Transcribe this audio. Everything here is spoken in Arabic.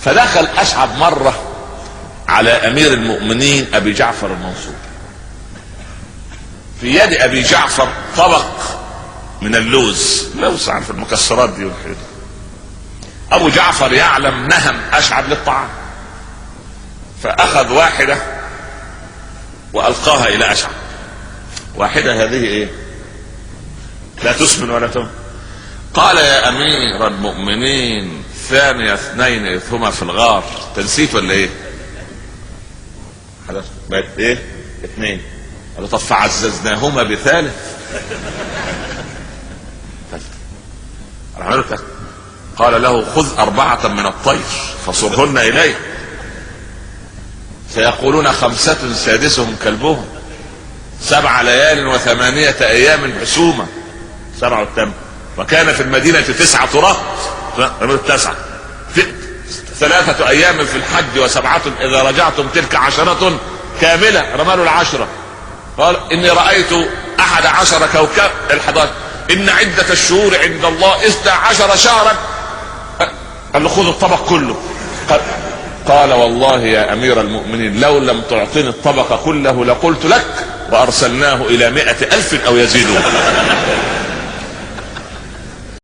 فدخل أشعب مرة على أمير المؤمنين أبي جعفر المنصور، في يد أبي جعفر طبق من اللوز، عارف المكسرات دي والحاجات. أبو جعفر يعلم نهم أشعب للطعام، فأخذ واحدة وألقاها إلى أشعب. واحدة هذه إيه؟ لا تسمن ولا تم. قال يا أمير المؤمنين ثاني اثنين إذ هما في الغار. تنسيف ولا إيه؟ بقت إيه؟ اثنين. قال طب فعززناهما بثالث. قال له خذ 4 من الطير فصرهن إليه، سيقولون 5 سادسهم كلبهم، 7 ليال و8 أيام حسوما، 7 و8. وكان في المدينة 9 رهط، 3 أيام في الحج و7 إذا رجعتم تلك 10 كاملة، رمال 10. قال إني رأيت 11 كوكب الحضارة، إن عدة الشهور عند الله 12 شهرا. قال له خذ الطبق كله. قال والله يا أمير المؤمنين لو لم تعطني الطبق كله لقلت لك وأرسلناه إلى 100,000 أو يزيدون.